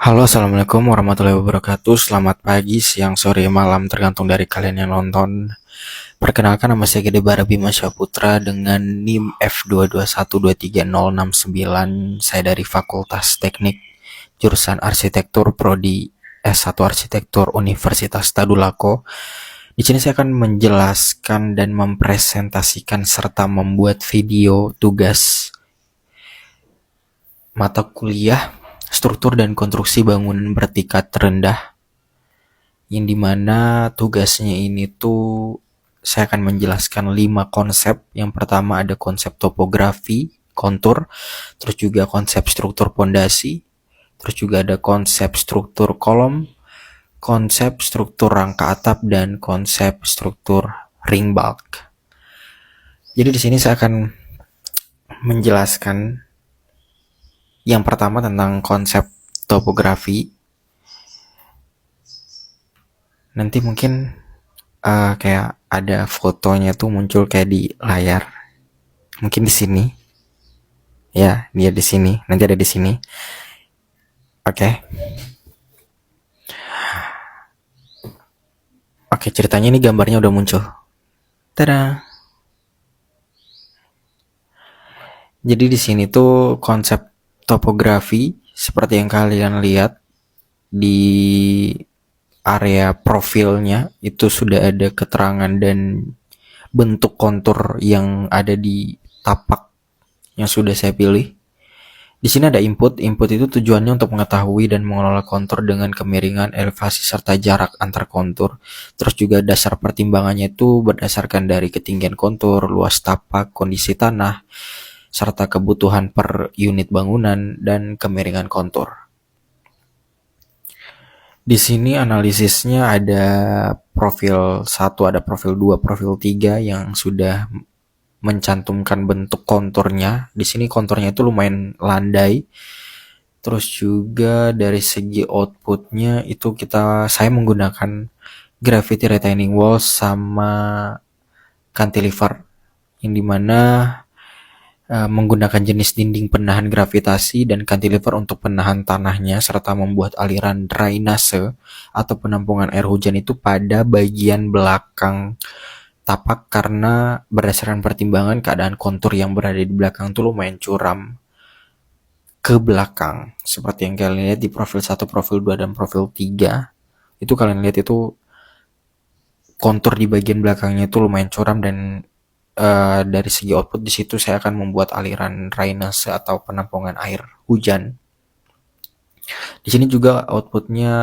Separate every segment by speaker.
Speaker 1: Halo, assalamualaikum warahmatullahi wabarakatuh. Selamat pagi, siang, sore, malam, tergantung dari kalian yang nonton. Perkenalkan, nama saya Gede Barabima Syaputra dengan NIM F221230069. Saya dari Fakultas Teknik jurusan Arsitektur Prodi S1 Arsitektur Universitas Tadulako. Di sini saya akan menjelaskan dan mempresentasikan serta membuat video tugas mata kuliah struktur dan konstruksi bangunan bertingkat rendah, yang dimana tugasnya ini tuh saya akan menjelaskan 5 konsep. Yang pertama ada konsep topografi, kontur, terus juga konsep struktur pondasi, terus juga ada konsep struktur kolom, konsep struktur rangka atap, dan konsep struktur ring bulk. Jadi di sini saya akan menjelaskan yang pertama tentang konsep topografi. Nanti mungkin kayak ada fotonya tuh muncul kayak di layar. Mungkin di sini. Ya, dia di sini. Nanti ada di sini. Oke. Oke, ceritanya ini gambarnya udah muncul. Tada. Jadi di sini tuh konsep topografi seperti yang kalian lihat di area profilnya itu sudah ada keterangan dan bentuk kontur yang ada di tapak yang sudah saya pilih. Di sini ada input. Input itu tujuannya untuk mengetahui dan mengelola kontur dengan kemiringan, elevasi, serta jarak antar kontur. Terus juga dasar pertimbangannya itu berdasarkan dari ketinggian kontur, luas tapak, kondisi tanah, serta kebutuhan per unit bangunan dan kemiringan kontur. Di sini analisisnya ada profil 1, ada profil 2, profil 3 yang sudah mencantumkan bentuk konturnya. Di sini konturnya itu lumayan landai. Terus juga dari segi outputnya itu saya menggunakan gravity retaining wall sama cantilever, yang dimana menggunakan jenis dinding penahan gravitasi dan cantilever untuk penahan tanahnya, serta membuat aliran drainase atau penampungan air hujan itu pada bagian belakang tapak, karena berdasarkan pertimbangan keadaan kontur yang berada di belakang itu lumayan curam ke belakang. Seperti yang kalian lihat di profil 1, profil 2, dan profil 3. Itu kalian lihat itu kontur di bagian belakangnya itu lumayan curam, dan dari segi output di situ saya akan membuat aliran drainase atau penampungan air hujan. Di sini juga outputnya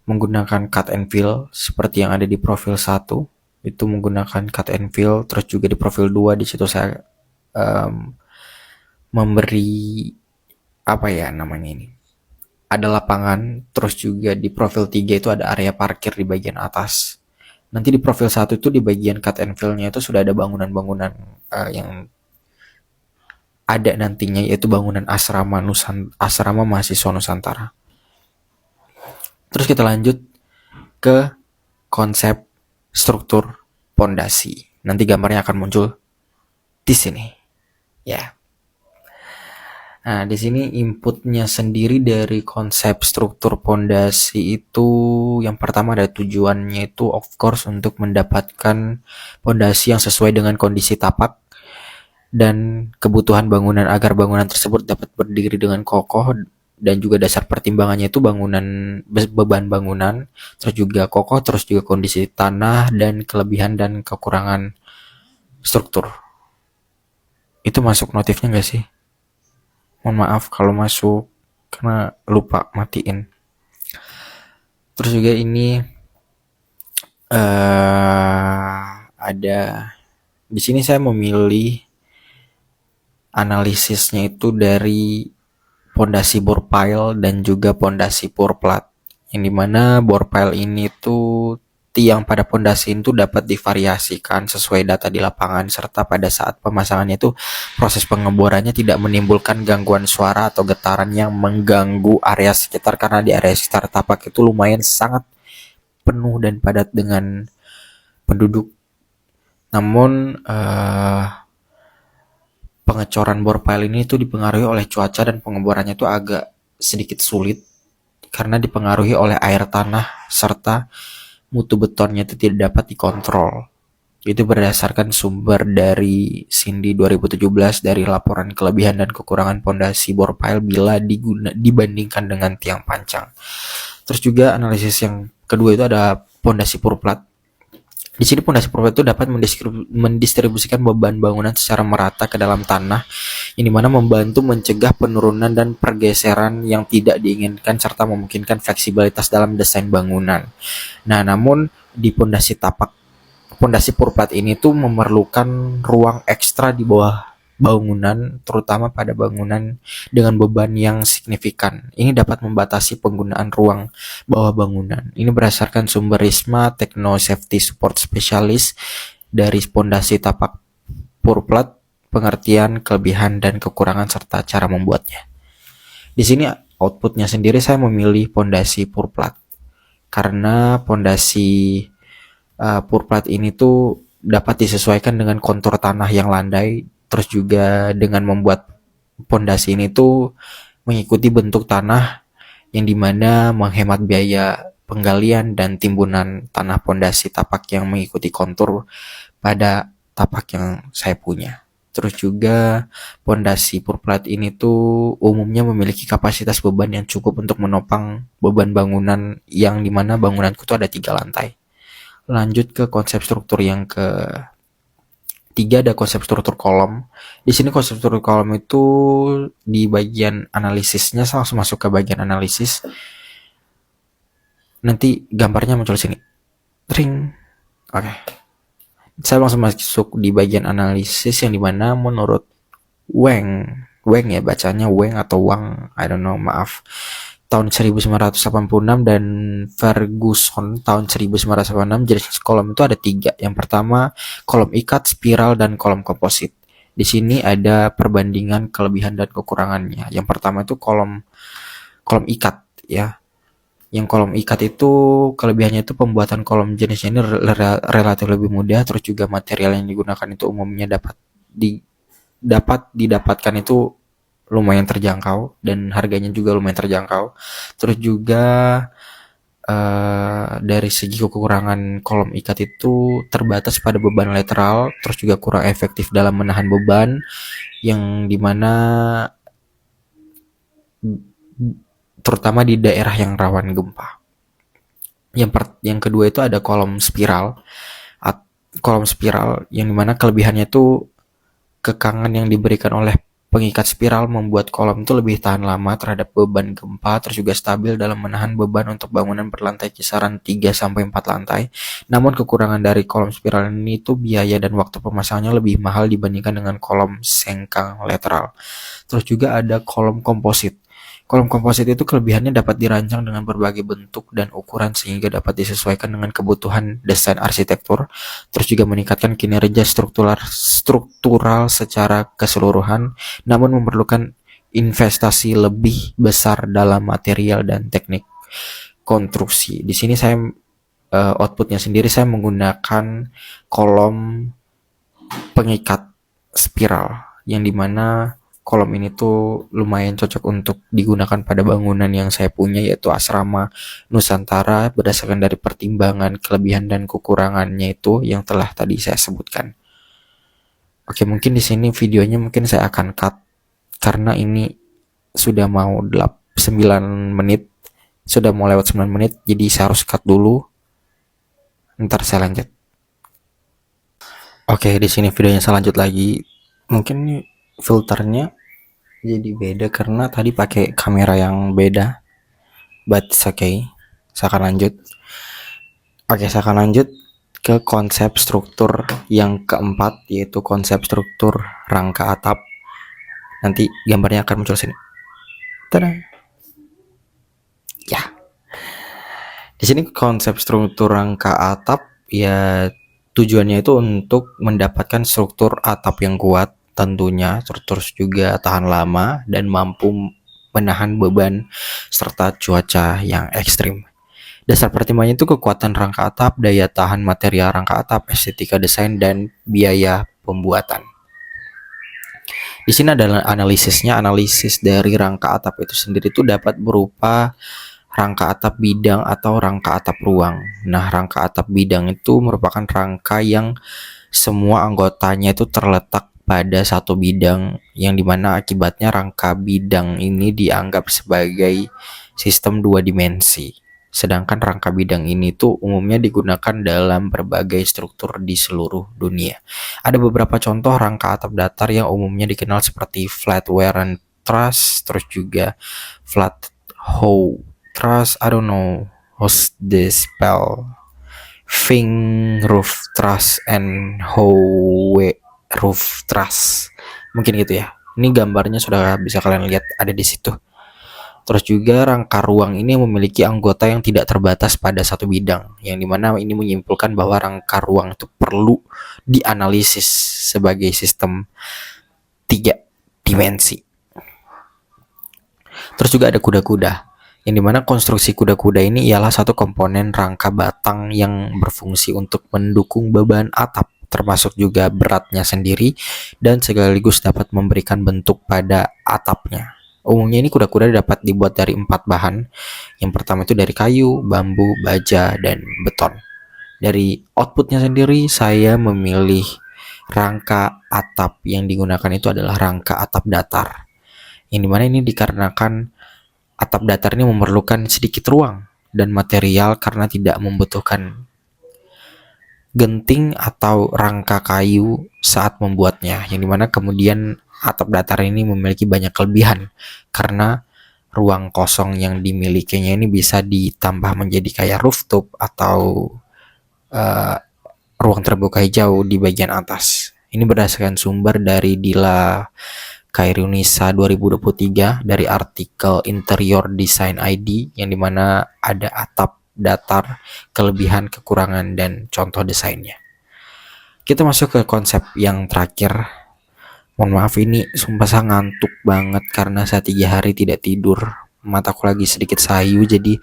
Speaker 1: menggunakan cut and fill seperti yang ada di profil 1. Itu menggunakan cut and fill. Terus juga di profil 2 di situ saya memberi apa ya namanya ini, ada lapangan. Terus juga di profil 3 itu ada area parkir di bagian atas. Nanti di profil 1 itu di bagian cut and fill-nya itu sudah ada bangunan-bangunan yang ada nantinya, yaitu bangunan asrama mahasiswa Nusantara. Terus kita lanjut ke konsep struktur pondasi. Nanti gambarnya akan muncul di sini. Ya. Nah, di sini inputnya sendiri dari konsep struktur pondasi itu yang pertama ada tujuannya itu of course untuk mendapatkan pondasi yang sesuai dengan kondisi tapak dan kebutuhan bangunan agar bangunan tersebut dapat berdiri dengan kokoh, dan juga dasar pertimbangannya itu beban bangunan, terus juga kokoh, terus juga kondisi tanah dan kelebihan dan kekurangan struktur. Itu masuk notifnya nggak sih? Mohon maaf kalau masuk karena lupa matiin. Terus juga ini ada di sini saya memilih analisisnya itu dari pondasi bore pile dan juga pondasi pour plat, yang dimana bore pile ini tuh tiang pada pondasi itu dapat divariasikan sesuai data di lapangan, serta pada saat pemasangannya itu proses pengeborannya tidak menimbulkan gangguan suara atau getaran yang mengganggu area sekitar, karena di area sekitar tapak itu lumayan sangat penuh dan padat dengan penduduk. Namun pengecoran bore pile ini tuh dipengaruhi oleh cuaca dan pengeborannya tuh agak sedikit sulit, karena dipengaruhi oleh air tanah serta mutu betonnya itu tidak dapat dikontrol. Itu berdasarkan sumber dari Cindy 2017 dari laporan kelebihan dan kekurangan pondasi bor pile bila dibandingkan dengan tiang pancang. Terus juga analisis yang kedua itu ada pondasi purplat. Di sini pondasi purplat itu dapat mendistribusikan beban bangunan secara merata ke dalam tanah, yang dimana membantu mencegah penurunan dan pergeseran yang tidak diinginkan serta memungkinkan fleksibilitas dalam desain bangunan. Nah, namun di pondasi purplat ini tuh memerlukan ruang ekstra di bawah bangunan, terutama pada bangunan dengan beban yang signifikan. Ini dapat membatasi penggunaan ruang bawah bangunan. Ini berdasarkan sumber RISMA Techno Safety Support Specialist dari pondasi tapak purplat, pengertian, kelebihan, dan kekurangan serta cara membuatnya. Di sini outputnya sendiri saya memilih pondasi purplat karena pondasi purplat ini tuh dapat disesuaikan dengan kontur tanah yang landai, terus juga dengan membuat pondasi ini tuh mengikuti bentuk tanah yang dimana menghemat biaya penggalian dan timbunan tanah pondasi tapak yang mengikuti kontur pada tapak yang saya punya. Terus juga pondasi purplat ini tuh umumnya memiliki kapasitas beban yang cukup untuk menopang beban bangunan yang dimana bangunanku tuh ada 3 lantai. Lanjut ke konsep struktur yang ketiga, ada konsep struktur kolom. Di sini konsep struktur kolom itu di bagian analisisnya, saya langsung masuk ke bagian analisis. Nanti gambarnya muncul sini. Ring. Oke. Saya langsung masuk di bagian analisis yang dimana menurut Weng ya bacanya Weng atau Wang, I don't know, maaf. Tahun 1986 dan Ferguson tahun 1986, jenis kolom itu ada 3. Yang pertama, kolom ikat, spiral, dan kolom komposit. Di sini ada perbandingan kelebihan dan kekurangannya. Yang pertama itu kolom ikat ya. Yang kolom ikat itu kelebihannya itu pembuatan kolom jenisnya ini relatif lebih mudah, terus juga material yang digunakan itu umumnya dapat didapatkan itu lumayan terjangkau dan harganya juga lumayan terjangkau. Terus juga dari segi kekurangan kolom ikat itu terbatas pada beban lateral, terus juga kurang efektif dalam menahan beban yang dimana terutama di daerah yang rawan gempa. Yang kedua itu ada kolom spiral yang dimana kelebihannya itu kekangan yang diberikan oleh pengikat spiral membuat kolom itu lebih tahan lama terhadap beban gempa, terus juga stabil dalam menahan beban untuk bangunan berlantai kisaran 3-4 lantai. Namun kekurangan dari kolom spiral ini itu biaya dan waktu pemasangannya lebih mahal dibandingkan dengan kolom sengkang lateral. Terus juga ada kolom komposit. Kolom komposit itu kelebihannya dapat dirancang dengan berbagai bentuk dan ukuran sehingga dapat disesuaikan dengan kebutuhan desain arsitektur, terus juga meningkatkan kinerja struktural secara keseluruhan, namun memerlukan investasi lebih besar dalam material dan teknik konstruksi. Di sini saya outputnya sendiri saya menggunakan kolom pengikat spiral yang dimana kolom ini tuh lumayan cocok untuk digunakan pada bangunan yang saya punya, yaitu asrama Nusantara, berdasarkan dari pertimbangan kelebihan dan kekurangannya itu yang telah tadi saya sebutkan. Oke, mungkin di sini videonya mungkin saya akan cut karena ini sudah mau 9 menit, sudah mau lewat 9 menit, jadi saya harus cut dulu. Ntar saya lanjut. Oke, di sini videonya saya lanjut lagi. Mungkin filternya jadi beda karena tadi pakai kamera yang beda, but okay. Saya akan lanjut. Oke, saya akan lanjut ke konsep struktur yang keempat, yaitu konsep struktur rangka atap. Nanti gambarnya akan muncul sini. Tada. Ya. Di sini konsep struktur rangka atap ya tujuannya itu untuk mendapatkan struktur atap yang kuat tentunya, terus juga tahan lama dan mampu menahan beban serta cuaca yang ekstrim. Dasar pertimbangannya itu kekuatan rangka atap, daya tahan material rangka atap, estetika desain, dan biaya pembuatan. Di sini adalah analisisnya. Analisis dari rangka atap itu sendiri itu dapat berupa rangka atap bidang atau rangka atap ruang. Nah, rangka atap bidang itu merupakan rangka yang semua anggotanya itu terletak pada satu bidang, yang dimana akibatnya rangka bidang ini dianggap sebagai sistem dua dimensi. Sedangkan rangka bidang ini tuh umumnya digunakan dalam berbagai struktur di seluruh dunia. Ada beberapa contoh rangka atap datar yang umumnya dikenal seperti flat Warren truss, terus juga flat Howe truss, I don't know what's this spell, Fing roof truss and Howe roof truss, mungkin gitu ya. Ini gambarnya sudah bisa kalian lihat ada di situ. Terus juga rangka ruang ini memiliki anggota yang tidak terbatas pada satu bidang, yang dimana ini menyimpulkan bahwa rangka ruang itu perlu dianalisis sebagai sistem tiga dimensi. Terus juga ada kuda-kuda, yang dimana konstruksi kuda-kuda ini ialah satu komponen rangka batang yang berfungsi untuk mendukung beban atap, termasuk juga beratnya sendiri, dan sekaligus dapat memberikan bentuk pada atapnya. Umumnya ini kuda-kuda dapat dibuat dari 4 bahan. Yang pertama itu dari kayu, bambu, baja, dan beton. Dari outputnya sendiri, saya memilih rangka atap yang digunakan itu adalah rangka atap datar. Yang dimana ini dikarenakan atap datar ini memerlukan sedikit ruang dan material karena tidak membutuhkan genting atau rangka kayu saat membuatnya, yang dimana kemudian atap datar ini memiliki banyak kelebihan karena ruang kosong yang dimilikinya ini bisa ditambah menjadi kayak rooftop atau ruang terbuka hijau di bagian atas. Ini berdasarkan sumber dari Dila Kairunisa 2023 dari artikel Interior Design ID, yang dimana ada atap datar, kelebihan, kekurangan, dan contoh desainnya. Kita masuk ke konsep yang terakhir. Mohon maaf, ini sumpah saya ngantuk banget karena saya 3 hari tidak tidur. Mataku lagi sedikit sayu, jadi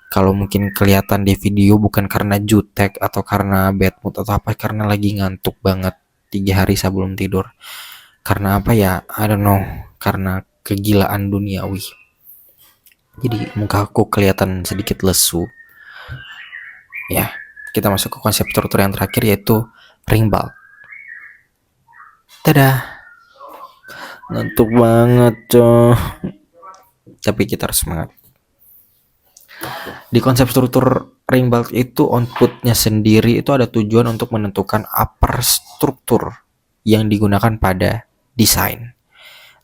Speaker 1: kalau mungkin kelihatan di video bukan karena jutek atau karena bad mood atau apa, karena lagi ngantuk banget. 3 hari saya belum tidur. Karena apa ya, I don't know, karena kegilaan duniawi. Jadi muka aku kelihatan sedikit lesu. Ya, kita masuk ke konsep struktur yang terakhir, yaitu ring bulk. Dadah. Ngantuk banget coy, tapi kita harus semangat. Di konsep struktur ring bulk itu, outputnya sendiri itu ada tujuan untuk menentukan upper struktur yang digunakan pada desain.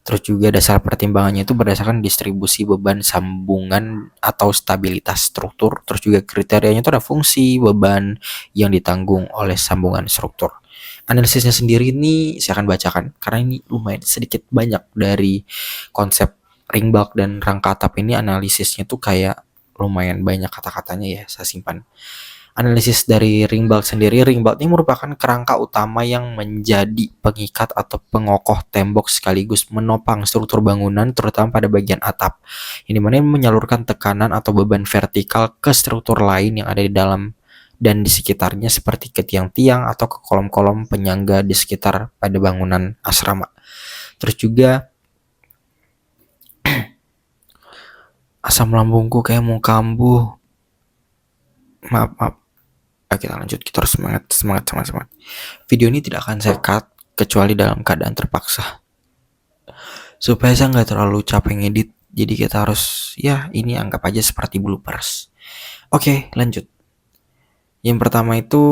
Speaker 1: Terus juga dasar pertimbangannya itu berdasarkan distribusi beban sambungan atau stabilitas struktur. Terus juga kriterianya itu ada fungsi beban yang ditanggung oleh sambungan struktur. Analisisnya sendiri ini saya akan bacakan karena ini lumayan sedikit banyak dari konsep ring bulk dan rangka atap ini. Analisisnya tuh kayak lumayan banyak kata-katanya ya, saya simpan. Analisis dari ring bulk sendiri, ring bulk ini merupakan kerangka utama yang menjadi pengikat atau pengokoh tembok sekaligus menopang struktur bangunan, terutama pada bagian atap, yang dimana menyalurkan tekanan atau beban vertikal ke struktur lain yang ada di dalam dan di sekitarnya, seperti ke tiang-tiang atau ke kolom-kolom penyangga di sekitar pada bangunan asrama. Terus juga asam lambungku kayak mau kambuh. Maaf. Kita lanjut, kita harus semangat. Video ini tidak akan saya cut kecuali dalam keadaan terpaksa, supaya saya nggak terlalu capek ngedit. Jadi kita harus, ya ini anggap aja seperti bloopers. Oke, lanjut. Yang pertama itu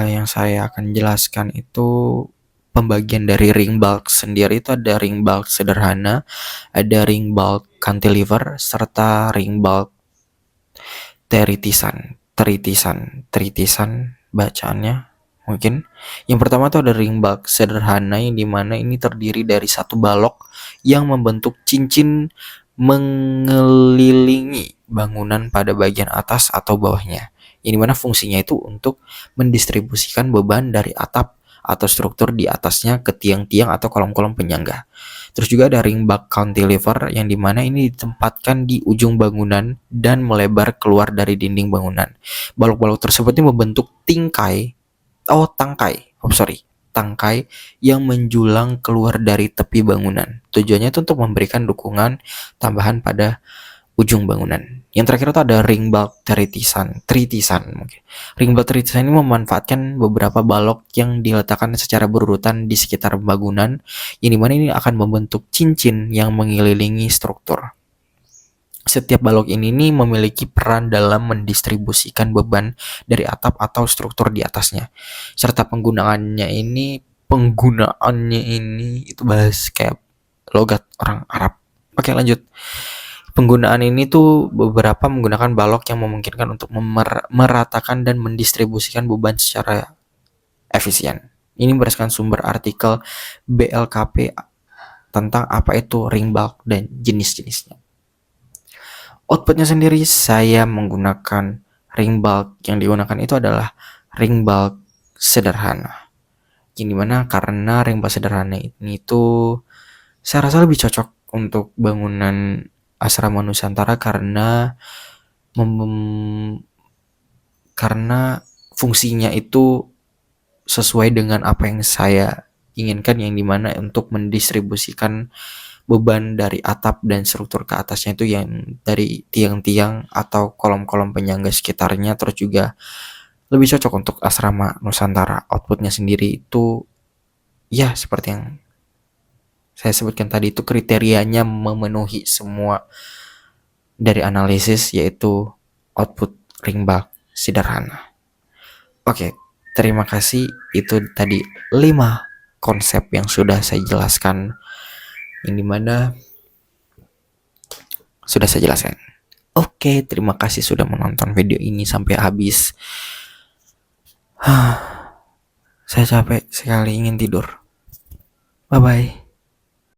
Speaker 1: yang saya akan jelaskan itu pembagian dari ring bulk sendiri. Itu ada ring bulk sederhana, ada ring bulk cantilever, serta ring bulk teritisan bacaannya mungkin. Yang pertama itu ada ring bulk sederhana, yang dimana ini terdiri dari satu balok yang membentuk cincin mengelilingi bangunan pada bagian atas atau bawahnya, yang dimana fungsinya itu untuk mendistribusikan beban dari atap atau struktur di atasnya ke tiang-tiang atau kolom-kolom penyangga. Terus juga ada ring bulk cantilever, yang dimana ini ditempatkan di ujung bangunan dan melebar keluar dari dinding bangunan. Balok-balok tersebut ini membentuk tangkai yang menjulang keluar dari tepi bangunan. Tujuannya itu untuk memberikan dukungan tambahan pada ujung bangunan. Yang terakhir itu ada ring bulk tritisan mungkin. Ring bulk tritisan ini memanfaatkan beberapa balok yang diletakkan secara berurutan di sekitar bangunan, yang dimana ini akan membentuk cincin yang mengelilingi struktur. Setiap balok ini nih memiliki peran dalam mendistribusikan beban dari atap atau struktur di atasnya. Serta penggunaannya ini itu bahas kayak logat orang Arab. Oke, lanjut. Penggunaan ini tuh beberapa menggunakan balok yang memungkinkan untuk meratakan dan mendistribusikan beban secara efisien. Ini berdasarkan sumber artikel BLKP tentang apa itu ring bulk dan jenis-jenisnya. Outputnya sendiri saya menggunakan ring bulk. Yang digunakan itu adalah ring bulk sederhana. Yang dimana karena ring bulk sederhana ini tuh saya rasa lebih cocok untuk bangunan asrama Nusantara karena karena fungsinya itu sesuai dengan apa yang saya inginkan, yang dimana untuk mendistribusikan beban dari atap dan struktur ke atasnya itu yang dari tiang-tiang atau kolom-kolom penyangga sekitarnya. Terus juga lebih cocok untuk asrama Nusantara. Outputnya sendiri itu ya seperti yang saya sebutkan tadi, itu kriterianya memenuhi semua dari analisis, yaitu output ring bulk sederhana. Oke, terima kasih. Itu tadi 5 konsep yang sudah saya jelaskan, yang dimana sudah saya jelaskan. Oke, terima kasih sudah menonton video ini sampai habis. Saya capek sekali, ingin tidur. Bye-bye.